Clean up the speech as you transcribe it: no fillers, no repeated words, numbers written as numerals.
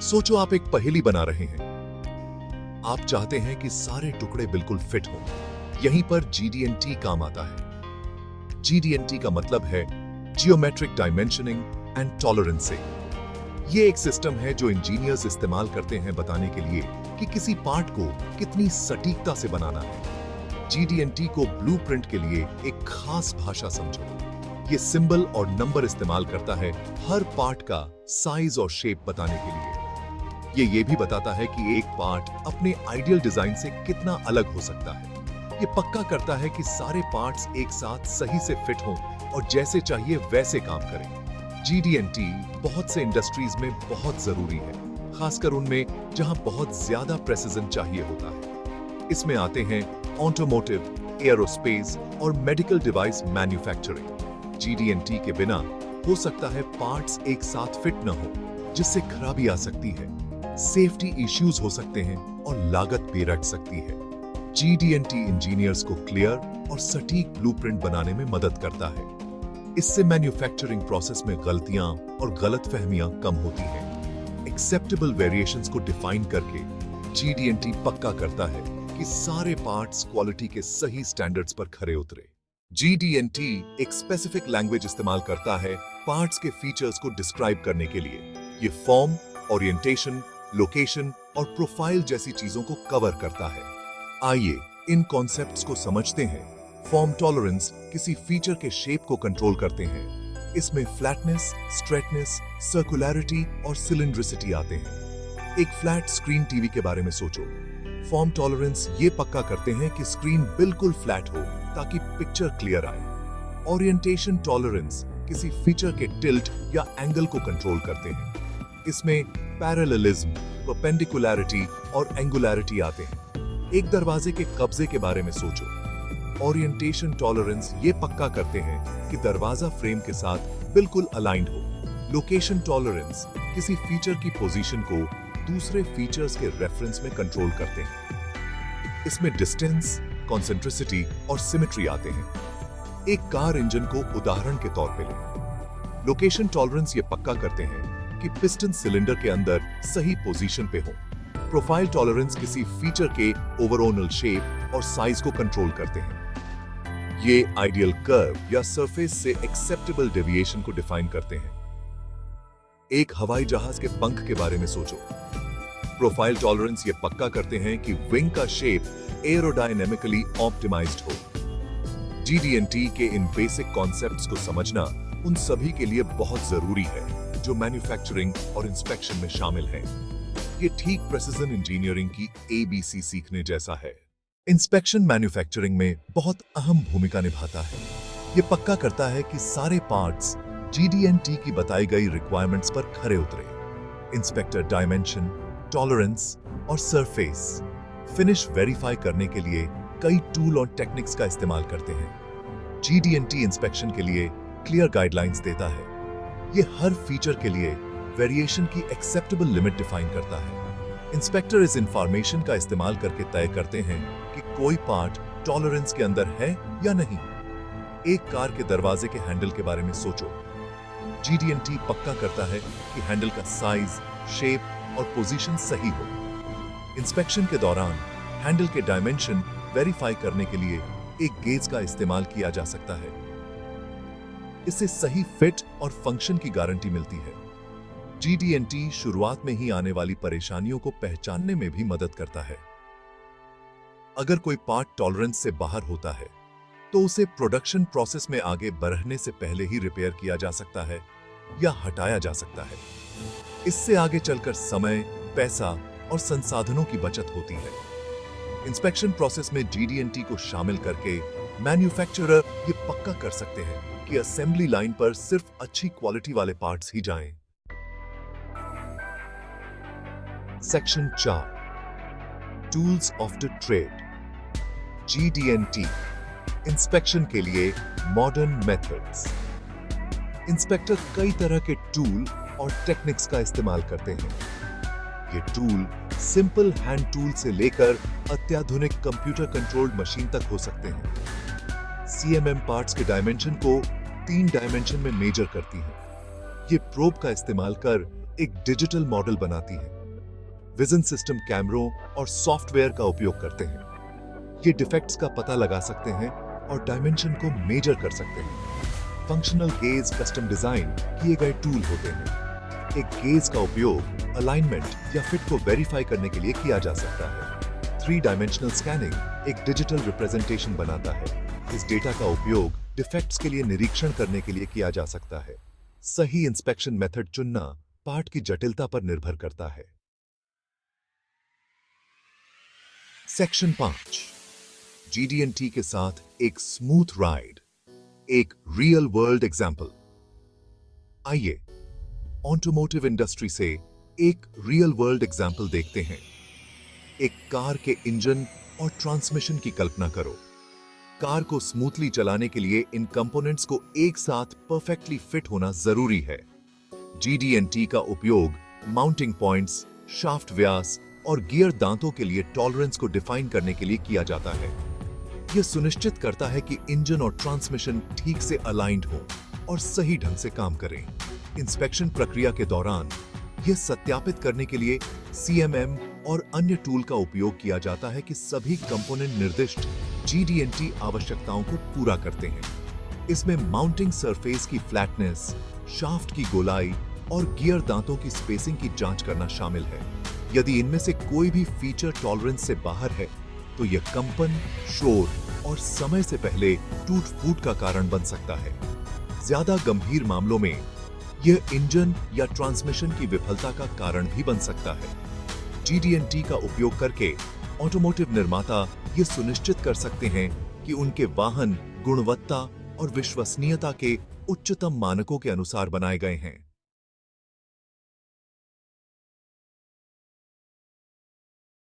सोचो आप एक पहेली बना रहे हैं। आप चाहते हैं कि सारे टुकड़े बिल्कुल फिट हों। यहीं पर GD&T काम आता है। GD&T का मतलब है जियोमेट्रिक डायमेंशनिंग एंड टॉलरेंसिंग। ये एक सिस्टम है जो इंजीनियर्स इस्तेमाल करते हैं बताने के लिए कि किसी पार्ट को कितनी सटीकता से बनाना है। GD&T को ब्लूप्रिंट के लिए एक खास भाषा समझो। ये सिंबल और नंबर इस्तेमाल करता है हर पार्ट का साइज और शेप बताने के लिए। ये भी बताता है कि एक पार्ट अपने आइडियल डिजाइन से कितना अलग हो सकता है। ये पक्का करता है कि सारे पार्ट्स एक साथ सही से फिट हों और जैसे चाहिए वैसे काम करें। GD&T बहुत से इंडस्ट्रीज में बहुत जरूरी है, खासकर उनमें जहां बहुत ज्यादा प्रेसिजन चाहिए होता है। इसमें आते हैं ऑटोमोटिव, एयरोस्पेस और मेडिकल डिवाइस मैन्युफैक्चरिंग। GD&T के बिना हो सकता है पार्ट्स एक साथ फिट न हो, जिससे खराबी आ सकती है, सेफ्टी इश्यूज हो सकते हैं और लागत भी रट सकती है। GD&T इंजीनियर्स को क्लियर और सटीक ब्लूप्रिंट बनाने में मदद करता है। इससे मैन्युफैक्चरिंग प्रोसेस में गलतियां और गलतफहमियां कम होती हैं। एक्सेप्टेबल वेरिएशंस को डिफाइन करके GD&T पक्का करता है कि सारे पार्ट्स क्वालिटी के सही स्टैंडर्ड्स पर खरे उतरे। GD&T एक स्पेसिफिक लैंग्वेज इस्तेमाल करता है पार्ट्स के फीचर्स को डिस्क्राइब करने के लिए। ये फॉर्म, ओरिएंटेशन, लोकेशन और प्रोफाइल जैसी चीजों को कवर करता है। आइए इन कॉन्सेप्ट्स को समझते हैं। फॉर्म टॉलरेंस किसी फीचर के शेप को कंट्रोल करते हैं। इसमें फ्लैटनेस, स्ट्रेटनेस, सर्कुलैरिटी और सिलिंड्रिसिटी आते हैं। एक फ्लैट स्क्रीन टीवी के बारे में सोचो। फॉर्म टॉलरेंस ये पक्का करते हैं कि स्क्रीन बिल्कुल फ्लैट हो ताकि पिक्चर क्लियर आए। ओरिएंटेशन टॉलरेंस किसी फीचर के टिल्ट या एंगल को कंट्रोल करते हैं। इसमें पैरेललिज्म, परपेंडिकुलैरिटी और एंगुलैरिटी आते हैं। एक दरवाजे के कब्जे के बारे में सोचो। ओरिएंटेशन टॉलरेंस ये पक्का करते हैं कि दरवाजा फ्रेम के साथ बिल्कुल अलाइंड हो। लोकेशन टॉलरेंस किसी फीचर की पोजीशन को दूसरे फीचर्स के रेफरेंस में कंट्रोल करते हैं। इसमें डिस्टेंस, कॉन्सेंट्रिसिटी और सिमेट्री आते हैं। एक कार इंजन को उदाहरण के तौर पे लें। लोकेशन टॉलरेंस ये पक्का करते हैं कि पिस्टन सिलेंडर के अंदर सही पोजीशन पे हो। प्रोफाइल टॉलरेंस किसी फीचर के ओवरऑल शेप और साइज को कंट्रोल करते हैं। ये आइडियल कर्व या सरफेस से एक्सेप्टेबल डेविएशन को डिफाइन करते हैं। एक हवाई जहाज के पंख के बारे में सोचो। प्रोफाइल टॉलरेंस ये पक्का करते हैं कि विंग का शेप एरोडायनेमिकली ऑप्टिमाइज्ड हो। GD&T के इन बेसिक कॉन्सेप्ट्स को समझना उन सभी के लिए बहुत जरूरी है जो मैन्युफैक्चरिंग और इंस्पेक्शन में शामिल हैं। ये ठीक प्रेसिजन इंजीनियरिंग की ABC सीखने जैसा है। इंस्पेक्शन मैन्युफैक्चरिंग में बहुत अहम भूमिका निभाता है। ये पक्का करता है कि सारे पार्ट्स GD&T की बताई गई रिक्वायरमेंट्स पर खरे उतरे। इंस्पेक्टर डायमेंशन, टॉलरेंस और सरफेस फिनिश वेरीफाई करने के लिए कई टूल और टेक्निक्स का इस्तेमाल करते हैं। GD&T इंस्पेक्शन के लिए क्लियर गाइडलाइंस देता है। ये हर फीचर के लिए वेरिएशन की एक्सेप्टेबल लिमिट डिफाइन करता है। इंस्पेक्टर इस इंफॉर्मेशन का इस्तेमाल करके तय करते हैं कि कोई पार्ट टॉलरेंस के अंदर है या नहीं। एक कार के दरवाजे के हैंडल के बारे में सोचो। GD&T पक्का करता है कि हैंडल का साइज, शेप और पोजीशन सही हो। इंस्पेक्शन के दौरान हैंडल के डायमेंशन वेरीफाई करने के लिए एक गेज का इस्तेमाल किया जा सकता है। इससे सही फिट और फंक्शन की गारंटी मिलती है। GD&T शुरुआत में ही आने वाली परेशानियों को पहचानने में भी मदद करता है। अगर कोई पार्ट टॉलरेंस से बाहर होता है तो उसे प्रोडक्शन प्रोसेस में आगे बढ़ने से पहले ही रिपेयर किया जा सकता है या हटाया जा सकता है। इससे आगे चलकर समय, पैसा और संसाधनों की बचत होती है। इंस्पेक्शन प्रोसेस में GD&T को शामिल करके मैन्युफैक्चरर ये पक्का कर सकते हैं कि असेंबली लाइन पर सिर्फ अच्छी क्वालिटी वाले पार्ट्स ही जाएं। Section 4 tools of the trade. GD&T inspection के लिए मॉडर्न मेथड्स। इंस्पेक्टर कई तरह के टूल और टेक्निक्स का इस्तेमाल करते हैं। ये टूल सिंपल हैंड टूल से लेकर अत्याधुनिक कंप्यूटर कंट्रोल्ड मशीन तक हो सकते हैं। CMM पार्ट्स के डायमेंशन को 3 डायमेंशन में मेजर करती हैं। ये प्रोब का इस्तेमाल कर एक डिजिटल मॉडल बनाती है। विजन सिस्टम कैमरों और सॉफ्टवेयर का उपयोग करते हैं। ये डिफेक्ट्स का पता लगा सकते हैं और डायमेंशन को मेजर कर सकते हैं। फंक्शनल गेज कस्टम डिजाइन किए गए टूल होते हैं। एक गेज का उपयोग अलाइनमेंट या फिट को वेरीफाई करने के लिए किया जा सकता है। 3 डायमेंशनल स्कैनिंग एक डिजिटल रिप्रेजेंटेशन बनाता है। इस डेटा का उपयोग डिफेक्ट्स के लिए निरीक्षण करने के लिए किया जा सकता है। सही इंस्पेक्शन मेथड चुनना पार्ट की जटिलता पर निर्भर करता है। सेक्शन 5 GD&T के साथ एक स्मूथ राइड, एक रियल वर्ल्ड एग्जाम्पल। आइए ऑटोमोटिव इंडस्ट्री से एक रियल वर्ल्ड एग्जाम्पल देखते हैं। एक कार के इंजन और ट्रांसमिशन की कल्पना करो। कार को स्मूथली चलाने के लिए इन कंपोनेंट्स को एक साथ परफेक्टली फिट होना जरूरी है। GD&T का उपयोग माउंटिंग पॉइंट्स, शाफ्ट व्यास और गियर दांतों के लिए टॉलरेंस को डिफाइन करने के लिए किया जाता है। यह सुनिश्चित करता है कि इंजन और ट्रांसमिशन ठीक से अलाइंड हो और सही ढंग से काम करें। इंस्पेक्शन प्रक्रिया के दौरान यह सत्यापित करने के लिए CMM और अन्य टूल का उपयोग किया जाता है कि सभी कंपोनेंट निर्दिष्ट GD&T आवश्यकताओं को पूरा करते हैं। इसमें माउंटिंग सरफेस की फ्लैटनेस, शाफ्ट की गोलाई और गियर दांतों की स्पेसिंग की जांच करना शामिल है। यदि इनमें से कोई भी फीचर टॉलरेंस से बाहर है, तो यह कंपन, शोर और समय से पहले टूट-फूट का कारण बन सकता है। ज्यादा गंभीर मामलों में यह इंजन या ट्रांसमिशन की विफलता का कारण भी बन सकता है। GD&T का उपयोग करके ऑटोमोटिव निर्माता ये सुनिश्चित कर सकते हैं कि उनके वाहन गुणवत्ता और विश्वसनीयता के उच्चतम मानकों के अनुसार बनाए गए हैं।